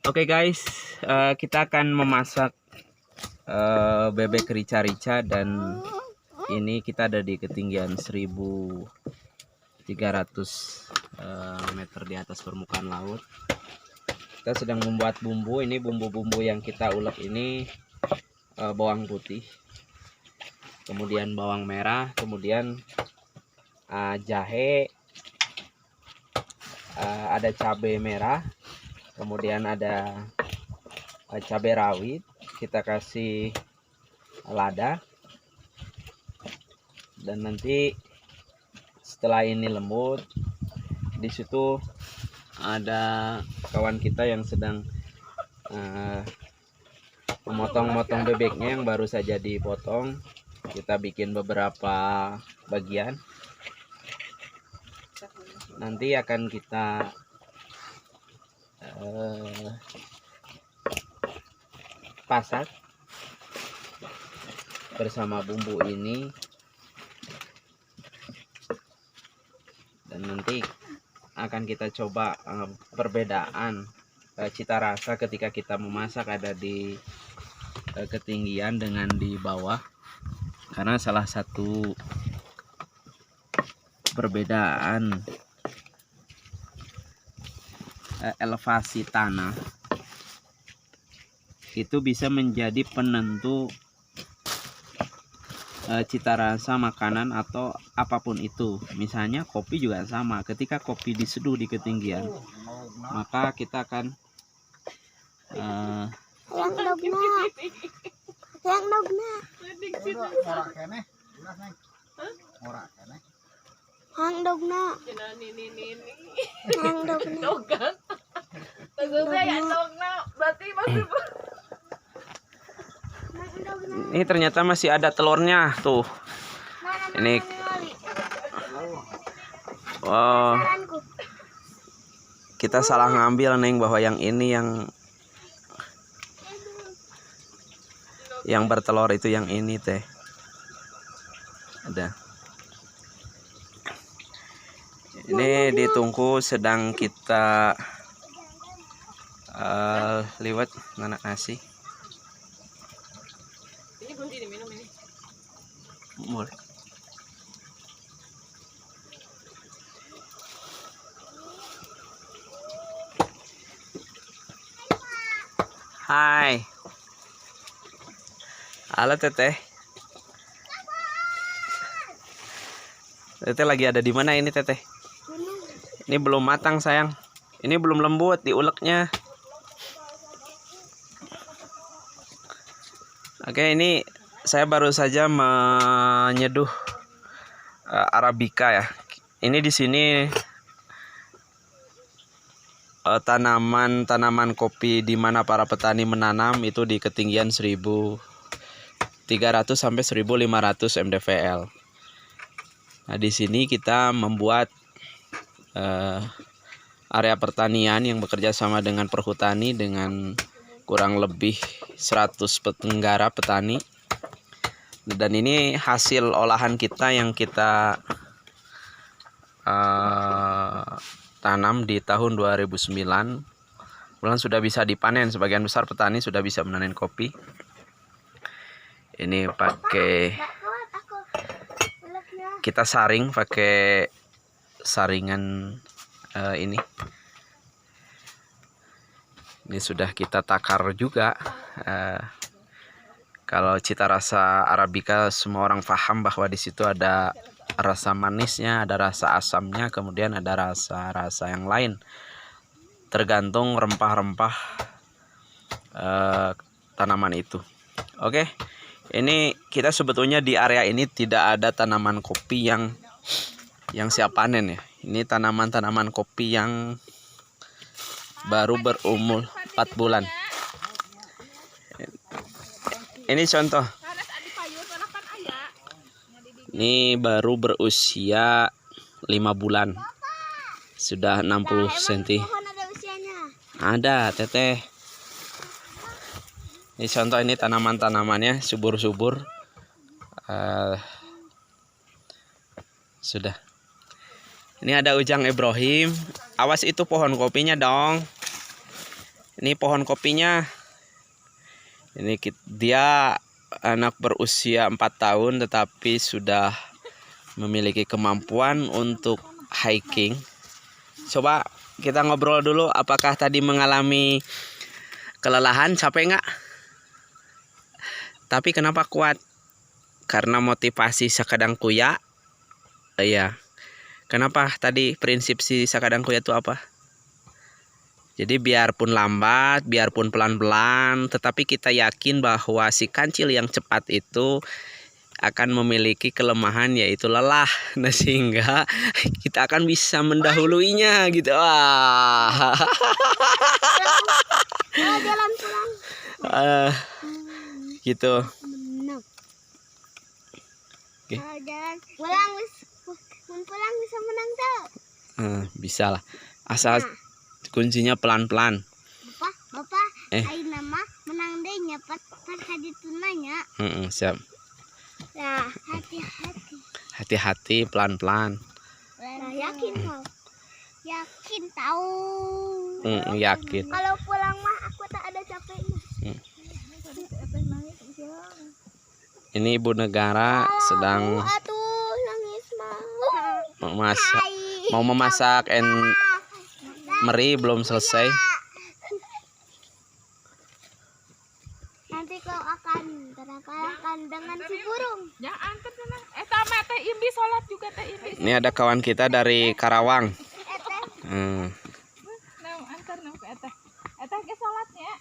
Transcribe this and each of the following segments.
Oke guys, kita akan memasak bebek rica-rica, dan ini kita ada di ketinggian 1300 meter di atas permukaan laut. Kita sedang membuat bumbu. Ini bumbu-bumbu yang kita ulek ini bawang putih, kemudian bawang merah, kemudian jahe, ada cabai merah, kemudian ada cabai rawit, kita kasih lada, dan nanti setelah ini lembut, di situ ada kawan kita yang sedang memotong-motong bebeknya yang baru saja dipotong. Kita bikin beberapa bagian, nanti akan kita pasak bersama bumbu ini, dan nanti akan kita coba perbedaan cita rasa ketika kita memasak ada di ketinggian dengan di bawah, karena salah satu perbedaan elevasi tanah itu bisa menjadi penentu cita rasa makanan atau apapun itu. Misalnya kopi juga sama, ketika kopi diseduh di ketinggian, maka kita akan ini ternyata masih ada telurnya tuh. Ini kita salah ngambil Neng, bahwa yang ini yang bertelur itu yang ini teh. Ada. Ini ditunggu sedang kita liwat anak nasi. Ini belum diminum ini. Boleh. Hai. Halo Teteh. Teteh lagi ada di mana ini Teteh? Ini belum matang sayang. Ini belum lembut diuleknya. Oke, ini saya baru saja menyeduh Arabica ya. Ini di sini tanaman kopi di mana para petani menanam itu di ketinggian 1300 sampai 1500 mdvl. Nah, di sini kita membuat area pertanian yang bekerja sama dengan perhutani dengan kurang lebih 100 penggara petani. Dan ini hasil olahan kita yang kita tanam di tahun 2009. Bulan sudah bisa dipanen, sebagian besar petani sudah bisa memanen kopi. Ini pakai kita saring pakai saringan ini sudah kita takar juga. Kalau cita rasa Arabica semua orang paham bahwa di situ ada rasa manisnya, ada rasa asamnya, kemudian ada rasa-rasa yang lain. Tergantung rempah-rempah tanaman itu. Oke. Ini kita sebetulnya di area ini tidak ada tanaman kopi yang siap panen ya. Ini tanaman-tanaman kopi yang baru berumur 4 bulan. Ini contoh. Ini baru berusia 5 bulan. Sudah 60 cm. Ada Teteh. Ini contoh, ini tanaman-tanamannya subur-subur. Sudah. Ini ada Ujang Ibrahim. Awas itu pohon kopinya dong. Ini pohon kopinya. Ini dia anak berusia 4 tahun tetapi sudah memiliki kemampuan untuk hiking. Coba kita ngobrol dulu, apakah tadi mengalami kelelahan, capek nggak? Tapi kenapa kuat? Karena motivasi Sakadang Kuya. Iya. Kenapa tadi prinsip si Sakadang Kuya itu apa? Jadi biarpun lambat, biarpun pelan-pelan, tetapi kita yakin bahwa si kancil yang cepat itu akan memiliki kelemahan yaitu lelah. Nah, sehingga kita akan bisa mendahuluinya gitu. Wah. Jalan pulang. Gitu. Oke. Jalan pulang bisa menang tuh. Bisa lah. Asal kuncinya pelan-pelan. Bapak, ayo nama menang deh nyapat tadi tunanya. Siap. Nah, hati-hati. Hati-hati, pelan-pelan. Nah, yakin kau? Yakin tahu. Yakin. Kalau pulang mah aku tak ada capeknya. Ini Ibu Negara sedang mau memasak meri belum selesai. Nanti kau akan terkalahkan dengan si burung. Jangan tenang. Tamat teh Imbi sholat juga teh Imbi. Ini ada kawan kita dari Karawang. Antar ke eta. Eta ke sholatnya.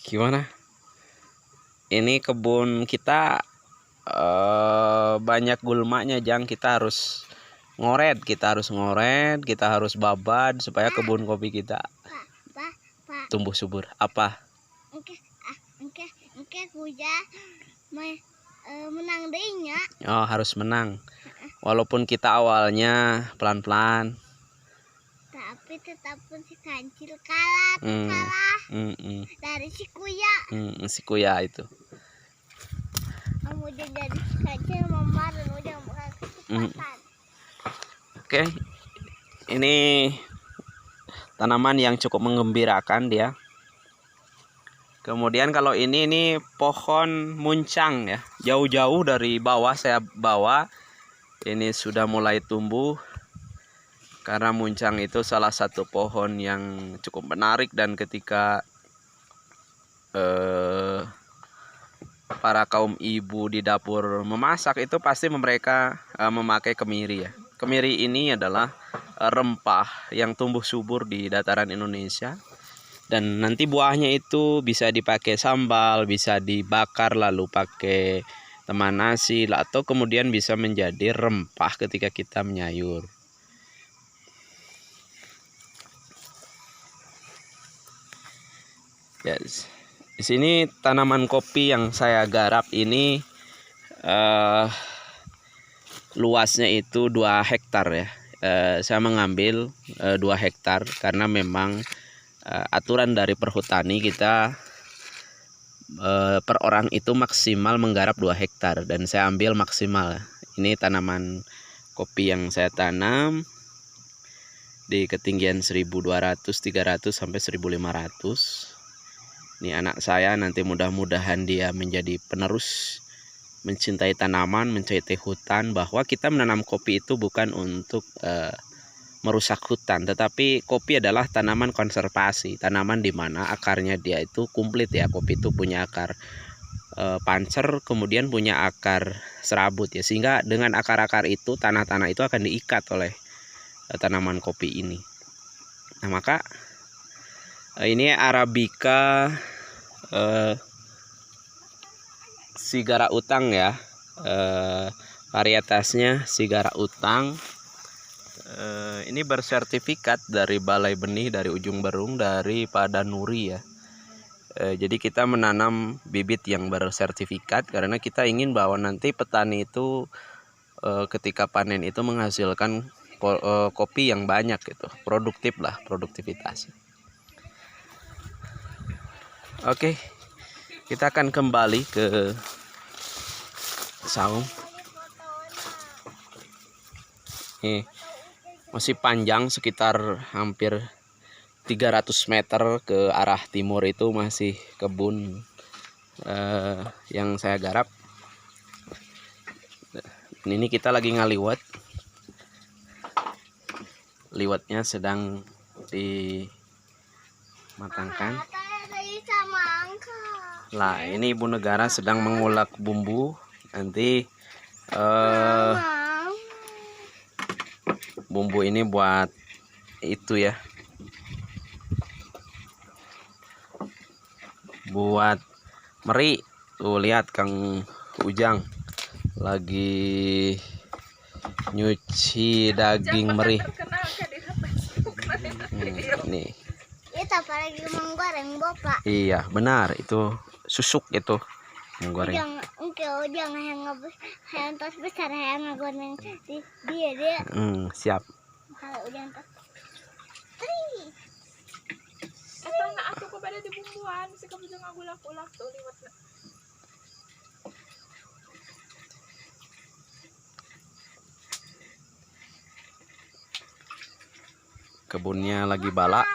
Gimana? Ini kebun kita banyak gulmanya, Jang. Kita harus ngoret, kita harus babad supaya kebun kopi kita tumbuh subur. Apa? Engke kuja menang dehnya. Oh, harus menang. Walaupun kita awalnya pelan-pelan. Tapi tetapun si kancil kalah dari si Kuya. Si Kuya itu. Kamu udah jadi si kancil mama dan udah kecepatan. Oke. Ini tanaman yang cukup menggembirakan dia. Kemudian kalau ini pohon muncang ya. Jauh-jauh dari bawah saya bawa. Ini sudah mulai tumbuh. Karena muncang itu salah satu pohon yang cukup menarik, dan ketika para kaum ibu di dapur memasak itu pasti mereka memakai kemiri ya. Kemiri ini adalah rempah yang tumbuh subur di dataran Indonesia, dan nanti buahnya itu bisa dipakai sambal, bisa dibakar lalu pakai teman nasi, atau kemudian bisa menjadi rempah ketika kita menyayur. Yes. Di sini tanaman kopi yang saya garap ini luasnya itu 2 hektar ya. Saya mengambil 2 hektar karena memang aturan dari perhutani kita per orang itu maksimal menggarap 2 hektar, dan saya ambil maksimal. Ini tanaman kopi yang saya tanam di ketinggian 1200, 300 sampai 1500. Ini anak saya, nanti mudah-mudahan dia menjadi penerus mencintai tanaman, mencintai hutan, bahwa kita menanam kopi itu bukan untuk merusak hutan, tetapi kopi adalah tanaman konservasi, tanaman di mana akarnya dia itu komplit ya. Kopi itu punya akar pancer, kemudian punya akar serabut ya, sehingga dengan akar-akar itu tanah-tanah itu akan diikat oleh tanaman kopi ini. Nah, maka ini Arabica Sigara Utang ya, varietasnya Sigara Utang. Ini bersertifikat dari Balai Benih dari Ujung Berung, dari Pada Nuri ya. Jadi kita menanam bibit yang bersertifikat karena kita ingin bahwa nanti petani itu ketika panen itu menghasilkan kopi yang banyak gitu, produktif lah, produktivitas. Oke, kita akan kembali ke saung. Nih, masih panjang sekitar hampir 300 meter ke arah timur itu masih kebun yang saya garap. Ini kita lagi ngaliwat. Liwatnya sedang dimatangkan. Lah, ini Ibu Negara sedang mengulek bumbu. Nanti bumbu ini buat itu ya, buat meri. Tuh lihat Kang Ujang lagi nyuci daging meri. Nih. Itu apalagi menggoreng bapak. Iya benar, itu susuk itu menggoreng. Jangan yang tos besar yang ngegoreng dia. Siap. Kalau udah tos. Eta na atuh ko bade di bumbuan, si kamu jangan agulak-ulak tuh liwat na. Kebunnya lagi balak.